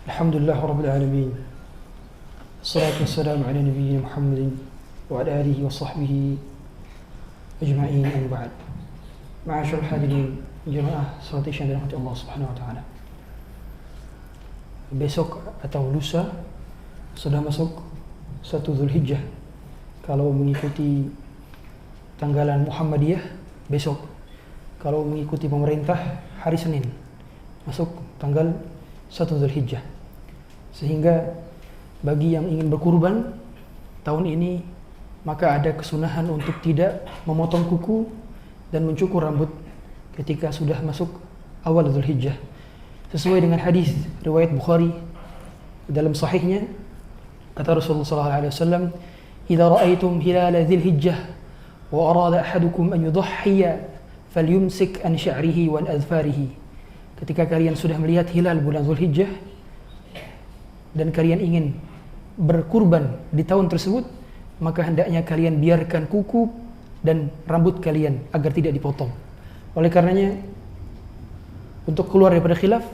Alhamdulillah Rabbil Alamin. Assalatu wassalamu ala nabiyyina Muhammadin wa ala alihi wa sahbihi ajma'in, amma ba'd. Ma'asyarul hadirin, jemaah salat Isya yang dirahmati Allah Subhanahu wa taala. Besok atau lusa sudah masuk 1 Zulhijjah. Kalau mengikuti tanggalan Muhammadiyah, besok. Kalau mengikuti pemerintah, hari Senin masuk tanggal 1 Zulhijjah. Sehingga bagi yang ingin berkurban tahun ini, maka ada kesunahan untuk tidak memotong kuku dan mencukur rambut ketika sudah masuk awal Zulhijjah. Sesuai dengan hadis riwayat Bukhari dalam sahihnya, kata Rasulullah SAW, "Idza ra'aitum hilal Dzulhijjah wa arada ahadukum an yudhhiya falyumsik an sya'rihi wa an adfarihi." Ketika kalian sudah melihat hilal bulan Zulhijjah dan kalian ingin berkurban di tahun tersebut, maka hendaknya kalian biarkan kuku dan rambut kalian agar tidak dipotong. Oleh karenanya, untuk keluar daripada khilaf,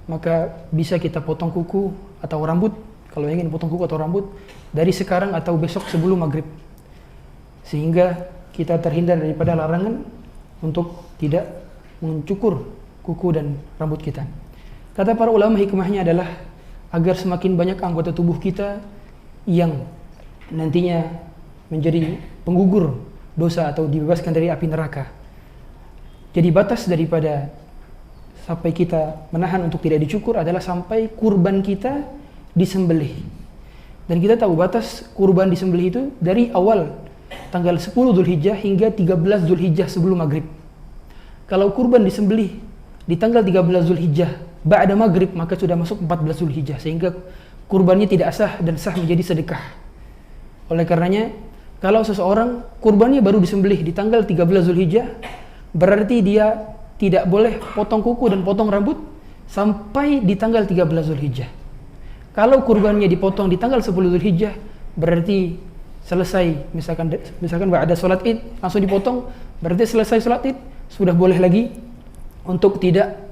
maka bisa kita potong kuku atau rambut, kalau ingin potong kuku atau rambut, dari sekarang atau besok sebelum maghrib, sehingga kita terhindar daripada larangan untuk tidak mencukur kuku dan rambut kita. Kata para ulama, hikmahnya adalah agar semakin banyak anggota tubuh kita yang nantinya menjadi penggugur dosa atau dibebaskan dari api neraka. Jadi batas daripada sampai kita menahan untuk tidak dicukur adalah sampai kurban kita disembelih. Dan kita tahu batas kurban disembelih itu dari awal tanggal 10 Zulhijjah hingga 13 Zulhijjah sebelum maghrib. Kalau kurban disembelih di tanggal 13 Zulhijjah ba'da maghrib, maka sudah masuk 14 Zulhijjah, sehingga kurbannya tidak sah dan sah menjadi sedekah. Oleh karenanya, kalau seseorang kurbannya baru disembelih di tanggal 13 Zulhijjah, berarti dia tidak boleh potong kuku dan potong rambut sampai di tanggal 13 Zulhijjah. Kalau kurbannya dipotong di tanggal 10 Zulhijjah, berarti selesai, misalkan ada sholat Id langsung dipotong, berarti selesai sholat Id sudah boleh lagi untuk tidak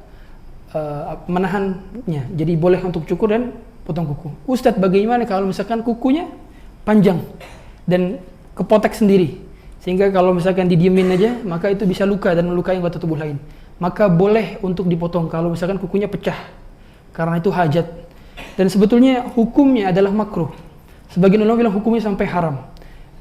menahannya. Jadi boleh untuk cukur dan potong kuku. Ustadz, bagaimana kalau misalkan kukunya panjang dan kepotek sendiri, sehingga kalau misalkan didiemin aja, maka itu bisa luka dan melukai anggota tubuh lain. Maka boleh untuk dipotong kalau misalkan kukunya pecah, karena itu hajat. Dan sebetulnya hukumnya adalah makruh. Sebagian ulama bilang hukumnya sampai haram.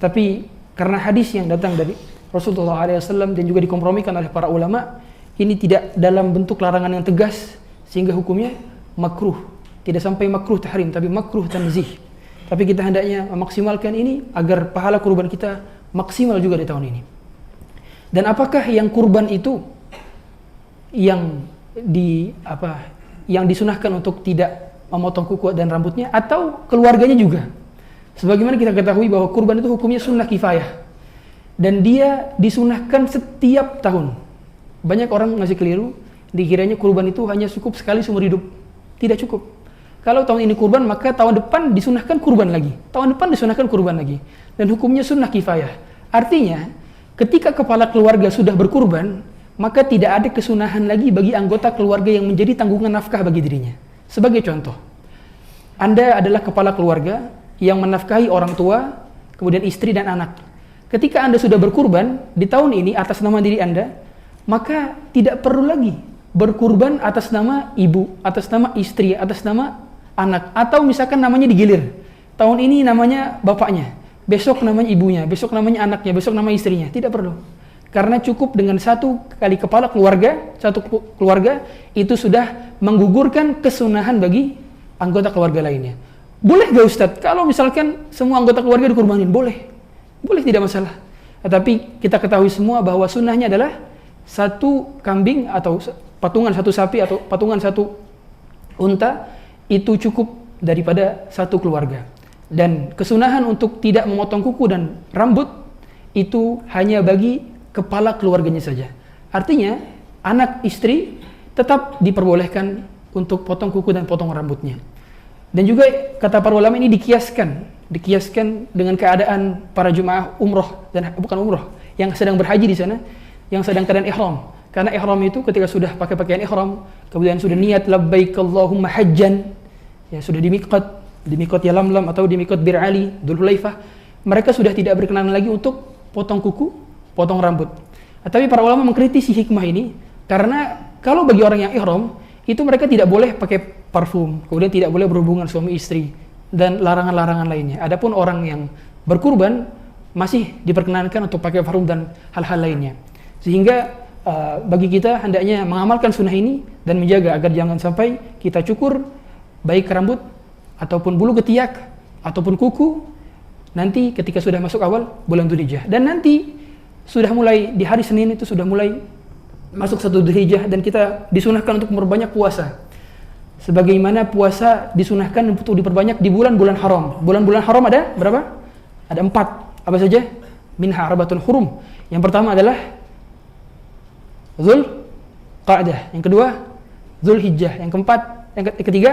Tapi karena hadis yang datang dari Rasulullah SAW dan juga dikompromikan oleh para ulama, ini tidak dalam bentuk larangan yang tegas, sehingga hukumnya makruh. Tidak sampai makruh tahrim, tapi makruh tanzih. Tapi kita hendaknya memaksimalkan ini agar pahala kurban kita maksimal juga di tahun ini. Dan apakah yang kurban itu yang disunahkan untuk tidak memotong kuku dan rambutnya, atau keluarganya juga? Sebagaimana kita ketahui bahwa kurban itu hukumnya sunnah kifayah dan dia disunahkan setiap tahun. Banyak orang masih keliru, dikiranya kurban itu hanya cukup sekali seumur hidup. Tidak cukup. Kalau tahun ini kurban, maka tahun depan disunahkan kurban lagi. Tahun depan disunahkan kurban lagi. Dan hukumnya sunnah kifayah. Artinya, ketika kepala keluarga sudah berkurban, maka tidak ada kesunahan lagi bagi anggota keluarga yang menjadi tanggungan nafkah bagi dirinya. Sebagai contoh, Anda adalah kepala keluarga yang menafkahi orang tua, kemudian istri dan anak. Ketika Anda sudah berkurban di tahun ini atas nama diri Anda, maka tidak perlu lagi berkurban atas nama ibu, atas nama istri, atas nama anak, atau misalkan namanya digilir. Tahun ini namanya bapaknya, besok namanya ibunya, besok namanya anaknya, besok nama istrinya. Tidak perlu. Karena cukup dengan satu kali kepala keluarga, satu keluarga itu sudah menggugurkan kesunahan bagi anggota keluarga lainnya. Boleh gak Ustadz? Kalau misalkan semua anggota keluarga dikurbanin, boleh. Boleh, tidak masalah. Tetapi kita ketahui semua bahwa sunnahnya adalah satu kambing atau patungan satu sapi atau patungan satu unta itu cukup daripada satu keluarga. Dan kesunahan untuk tidak memotong kuku dan rambut itu hanya bagi kepala keluarganya saja. Artinya anak istri tetap diperbolehkan untuk potong kuku dan potong rambutnya. Dan juga kata para ulama ini dikiaskan dengan keadaan para jemaah umroh dan bukan umroh yang sedang berhaji di sana, yang sedang keadaan ihram. Karena ihram itu ketika sudah pakai pakaian ihram, kemudian sudah niat labbaik Allahumma hajjan, ya sudah di miqat Yalamlam atau di miqat Bir Ali, Dzulhulaifah, mereka sudah tidak berkenan lagi untuk potong kuku, potong rambut. Tapi para ulama mengkritisi hikmah ini karena kalau bagi orang yang ihram itu mereka tidak boleh pakai parfum, kemudian tidak boleh berhubungan suami istri dan larangan-larangan lainnya. Adapun orang yang berkurban masih diperkenankan untuk pakai parfum dan hal-hal lainnya. Sehingga bagi kita hendaknya mengamalkan sunnah ini dan menjaga agar jangan sampai kita cukur baik rambut ataupun bulu ketiak ataupun kuku nanti ketika sudah masuk awal bulan Dzulhijjah. Dan nanti sudah mulai di hari Senin itu sudah mulai masuk 1 Dzulhijjah dan kita disunahkan untuk memperbanyak puasa. Sebagaimana puasa disunahkan untuk diperbanyak di bulan-bulan haram. Bulan-bulan haram ada berapa? Ada 4. Apa saja? Minha arbatul hurum. Yang pertama adalah Dzulqa'dah, yang kedua Dzulhijjah, yang keempat, yang ketiga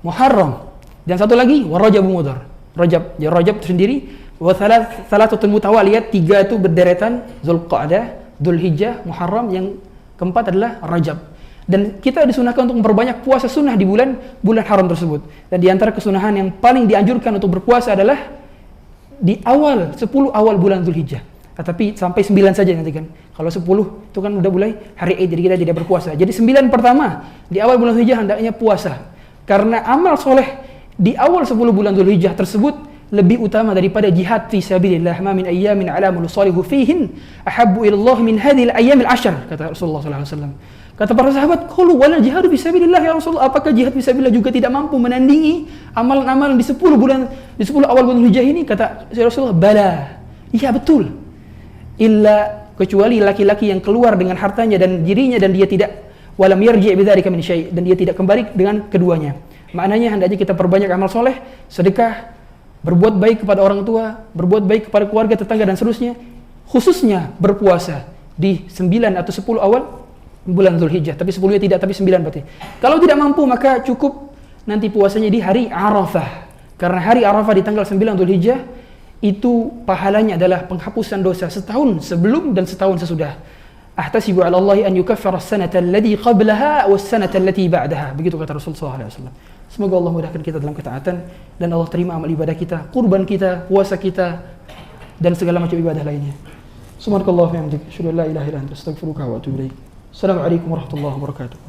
Muharram, dan satu lagi Rajab Mudhar. Rajab, ya Rajab itu sendiri, wa thalathatul mutawaliyat, 3 itu berderetan, Dzulqa'dah, Dzulhijjah, Muharram, yang keempat adalah Rajab. Dan kita disunahkan untuk memperbanyak puasa sunnah di bulan haram tersebut. Dan di antara kesunahan yang paling dianjurkan untuk berpuasa adalah di awal 10 awal bulan Dzulhijjah. Tetapi sampai 9 saja nanti kan. Kalau 10 itu kan udah mulai hari Id, jadi kita tidak berpuasa. Jadi 9 pertama di awal bulan Dzulhijjah hendaknya puasa. Karena amal soleh di awal 10 bulan Dzulhijjah tersebut lebih utama daripada jihad fi sabilillah. Ma min ayyamin alamul salihu fihin ahabbu ila Allah min hadhil ayyamil 'ashr, kata Rasulullah sallallahu alaihi wasallam. Kata para sahabat, qalu wala jihadu fi sabilillah ya Rasulullah, apakah jihad fi sabilillah juga tidak mampu menandingi amalan-amalan di 10 awal bulan Dzulhijjah ini? Kata Rasulullah, bala. Iya betul. Illa, kecuali laki-laki yang keluar dengan hartanya dan dirinya dan dia tidak walam yarji' bidzalika min syai', dan dia tidak kembali dengan keduanya. Maknanya hendaknya kita perbanyak amal soleh, sedekah, berbuat baik kepada orang tua, berbuat baik kepada keluarga, tetangga dan seterusnya, khususnya berpuasa di 9 atau 10 awal bulan Dzulhijjah. Tapi 10-nya tidak, tapi 9 berarti. Kalau tidak mampu maka cukup nanti puasanya di hari Arafah. Karena hari Arafah di tanggal 9 Dzulhijjah itu pahalanya adalah penghapusan dosa setahun sebelum dan setahun sesudah. Ahtasibu 'ala Allah an yukaffira as-sanata allati qablaha was-sanata allati ba'daha. Begitu kata Rasulullah SAW. Semoga Allah mudahkan kita dalam ketaatan dan Allah terima amal ibadah kita, kurban kita, puasa kita dan segala macam ibadah lainnya. Subhanakallah wa bihamdika, asyhadu an la ilaha illa anta, astaghfiruka wa atubu ilaik. Assalamualaikum warahmatullahi wabarakatuh.